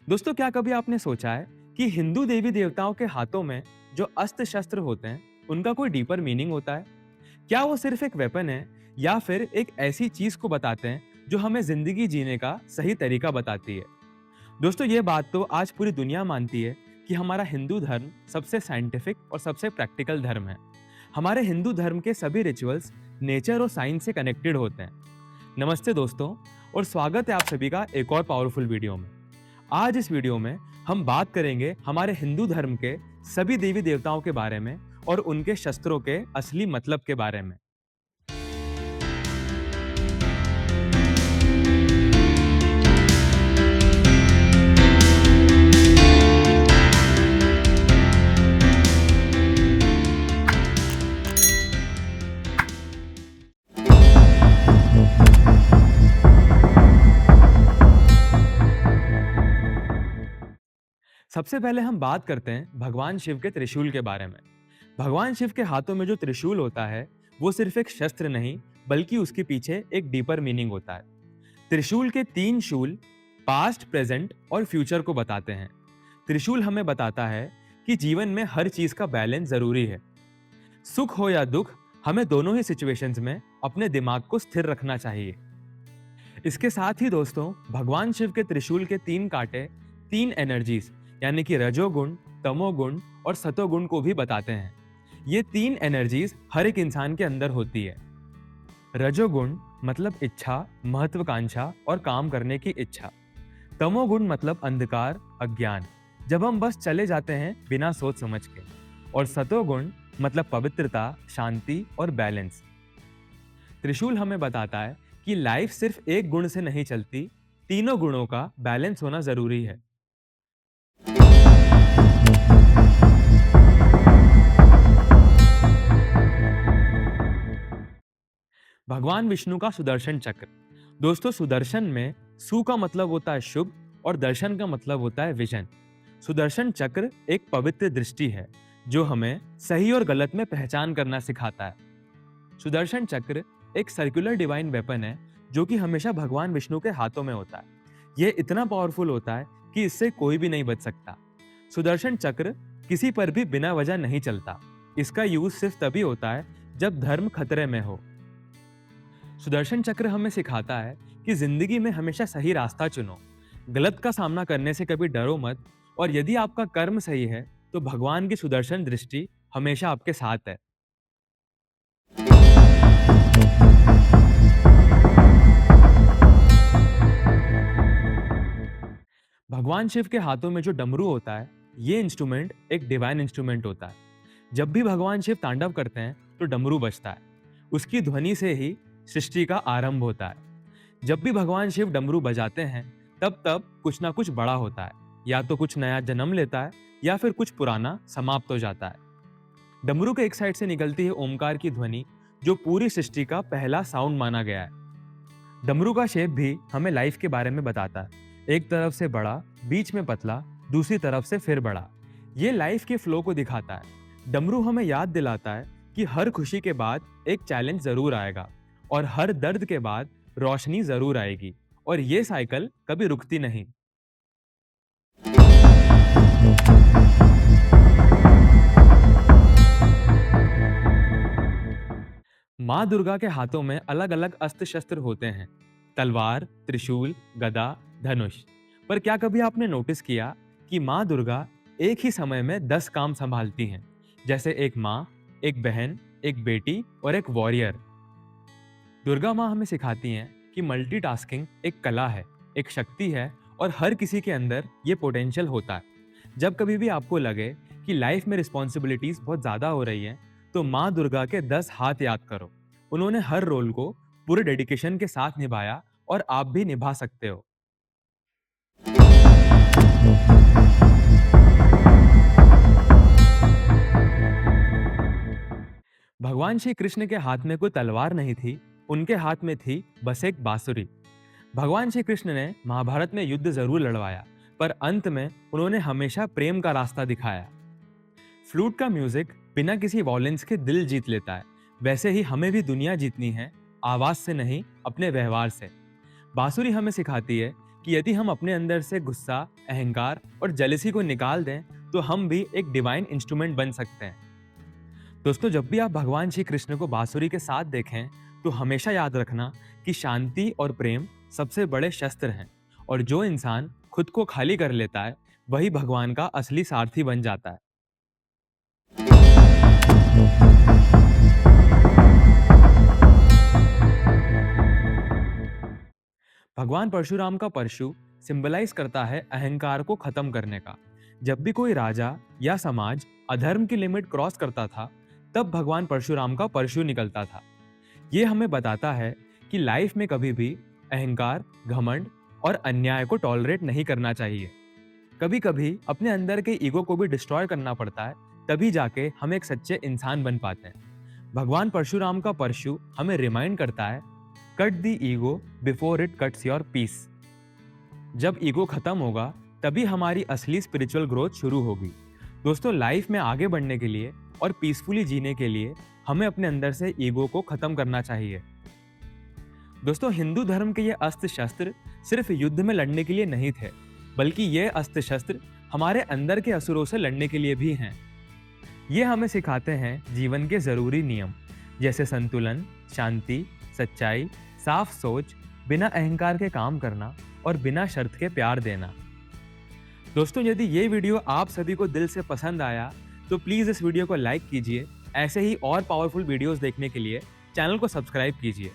दोस्तों, क्या कभी आपने सोचा है कि हिंदू देवी देवताओं के हाथों में जो अस्त्र शस्त्र होते हैं उनका कोई डीपर मीनिंग होता है? क्या वो सिर्फ एक वेपन है या फिर एक ऐसी चीज को बताते हैं जो हमें जिंदगी जीने का सही तरीका बताती है? दोस्तों, ये बात तो आज पूरी दुनिया मानती है कि हमारा हिंदू धर्म सबसे साइंटिफिक और सबसे प्रैक्टिकल धर्म है। हमारे हिंदू धर्म के सभी रिचुअल्स नेचर और साइंस से कनेक्टेड होते हैं। नमस्ते दोस्तों, और स्वागत है आप सभी का एक और पावरफुल वीडियो में। आज इस वीडियो में हम बात करेंगे हमारे हिंदू धर्म के सभी देवी देवताओं के बारे में और उनके शस्त्रों के असली मतलब के बारे में। सबसे पहले हम बात करते हैं भगवान शिव के त्रिशूल के बारे में। भगवान शिव के हाथों में जो त्रिशूल होता है वो सिर्फ एक शस्त्र नहीं, बल्कि उसके पीछे एक डीपर मीनिंग होता है। त्रिशूल के तीन शूल पास्ट, प्रेजेंट और फ्यूचर को बताते हैं। त्रिशूल हमें बताता है कि जीवन में हर चीज का बैलेंस जरूरी है। सुख हो या दुख, हमें दोनों ही सिचुएशंस में अपने दिमाग को स्थिर रखना चाहिए। इसके साथ ही दोस्तों, भगवान शिव के त्रिशूल के तीन कांटे तीन एनर्जीज यानी कि रजोगुण, तमोगुण और सतोगुण को भी बताते हैं। ये तीन एनर्जीज हर एक इंसान के अंदर होती है। रजोगुण मतलब इच्छा, महत्वाकांक्षा और काम करने की इच्छा। तमोगुण मतलब अंधकार, अज्ञान, जब हम बस चले जाते हैं बिना सोच समझ के। और सतोगुण मतलब पवित्रता, शांति और बैलेंस। त्रिशूल हमें बताता है कि लाइफ सिर्फ एक गुण से नहीं चलती, तीनों गुणों का बैलेंस होना जरूरी है। भगवान विष्णु का सुदर्शन चक्र। दोस्तों, सुदर्शन में सु का मतलब होता है शुभ और दर्शन का मतलब होता है विजन। सुदर्शन चक्र एक पवित्र दृष्टि है जो हमें सही और गलत में पहचान करना सिखाता है। सुदर्शन चक्र एक सर्कुलर डिवाइन वेपन है जो कि हमेशा भगवान विष्णु के हाथों में होता है। यह इतना पावरफुल होता है कि इससे कोई भी नहीं बच सकता। सुदर्शन चक्र किसी पर भी बिना वजह नहीं चलता। इसका यूज सिर्फ तभी होता है जब धर्म खतरे में हो। सुदर्शन चक्र हमें सिखाता है कि जिंदगी में हमेशा सही रास्ता चुनो, गलत का सामना करने से कभी डरो मत, और यदि आपका कर्म सही है तो भगवान की सुदर्शन दृष्टि हमेशा आपके साथ है। भगवान शिव के हाथों में जो डमरू होता है, ये इंस्ट्रूमेंट एक डिवाइन इंस्ट्रूमेंट होता है। जब भी भगवान शिव तांडव करते हैं तो डमरू बजता है। उसकी ध्वनि से ही सृष्टि का आरंभ होता है। जब भी भगवान शिव डमरू बजाते हैं तब तब कुछ ना कुछ बड़ा होता है। या तो कुछ नया जन्म लेता है या फिर कुछ पुराना समाप्त हो जाता है। डमरू के एक साइड से निकलती है ओमकार की ध्वनि, जो पूरी सृष्टि का पहला साउंड माना गया है। डमरू का शेप भी हमें लाइफ के बारे में बताता है। एक तरफ से बड़ा, बीच में पतला, दूसरी तरफ से फिर बड़ा। ये लाइफ के फ्लो को दिखाता है। डमरू हमें याद दिलाता है कि हर खुशी के बाद एक चैलेंज जरूर आएगा और हर दर्द के बाद रोशनी जरूर आएगी, और ये साइकिल कभी रुकती नहीं। माँ दुर्गा के हाथों में अलग अलग अस्त्र शस्त्र होते हैं। तलवार, त्रिशूल, गदा, धनुष। पर क्या कभी आपने नोटिस किया कि माँ दुर्गा एक ही समय में 10 काम संभालती हैं? जैसे एक माँ, एक बहन, एक बेटी और एक वॉरियर। दुर्गा माँ हमें सिखाती हैं कि मल्टीटास्किंग एक कला है, एक शक्ति है, और हर किसी के अंदर ये पोटेंशियल होता है। जब कभी भी आपको लगे कि लाइफ में रिस्पॉन्सिबिलिटीज बहुत ज्यादा हो रही हैं, तो माँ दुर्गा के 10 हाथ याद करो। उन्होंने हर रोल को पूरे डेडिकेशन के साथ निभाया, और आप भी निभा सकते हो। भगवान श्री कृष्ण के हाथ में कोई तलवार नहीं थी, उनके हाथ में थी बस एक बांसुरी। भगवान श्री कृष्ण ने महाभारत में युद्ध जरूर लड़वाया, पर अंत में उन्होंने हमेशा प्रेम का रास्ता दिखाया। फ्लूट का म्यूजिक बिना किसी वॉयलेंस के दिल जीत लेता है। वैसे ही हमें भी दुनिया जीतनी है, आवाज से नहीं, अपने व्यवहार से। बांसुरी हमें सिखाती है कि यदि हम अपने अंदर से गुस्सा, अहंकार और जेलसी को निकाल दें, तो हम भी एक डिवाइन इंस्ट्रूमेंट बन सकते हैं। दोस्तों, जब भी आप भगवान श्री कृष्ण को बांसुरी के साथ देखें, तो हमेशा याद रखना कि शांति और प्रेम सबसे बड़े शस्त्र हैं, और जो इंसान खुद को खाली कर लेता है, वही भगवान का असली सारथी बन जाता है। भगवान परशुराम का परशु सिंबलाइज करता है अहंकार को खत्म करने का। जब भी कोई राजा या समाज अधर्म की लिमिट क्रॉस करता था, तब भगवान परशुराम का परशु निकलता था। ये हमें बताता है कि लाइफ में कभी भी अहंकार, घमंड और अन्याय को टॉलरेट नहीं करना चाहिए। कभी कभी अपने अंदर के ईगो को भी डिस्ट्रॉय करना पड़ता है, तभी जाके हम एक सच्चे इंसान बन पाते हैं। भगवान परशुराम का परशु हमें रिमाइंड करता है, cut the ego before it cuts your peace. जब ईगो खत्म होगा, तभी हमारी असली स्पिरिचुअल ग्रोथ शुरू होगी। दोस्तों, लाइफ में आगे बढ़ने के लिए और पीसफुली जीने के लिए हमें अपने अंदर से ईगो को खत्म करना चाहिए। दोस्तों, हिंदू धर्म के ये अस्त्र शस्त्र सिर्फ युद्ध में लड़ने के लिए नहीं थे, बल्कि ये अस्त्र शस्त्र हमारे अंदर के असुरों से लड़ने के लिए भी हैं। ये हमें सिखाते हैं जीवन के जरूरी नियम, जैसे संतुलन, शांति, सच्चाई, साफ सोच, बिना अहंकार के काम करना और बिना शर्त के प्यार देना। दोस्तों, यदि ये वीडियो आप सभी को दिल से पसंद आया, तो प्लीज इस वीडियो को लाइक कीजिए। ऐसे ही और पावरफुल वीडियोस देखने के लिए चैनल को सब्सक्राइब कीजिए।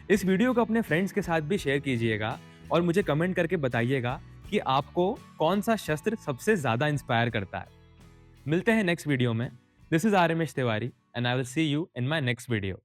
इस वीडियो को अपने फ्रेंड्स के साथ भी शेयर कीजिएगा और मुझे कमेंट करके बताइएगा कि आपको कौन सा शस्त्र सबसे ज्यादा इंस्पायर करता है। मिलते हैं नेक्स्ट वीडियो में। This is R M S Tiwari and I will see you in my next video.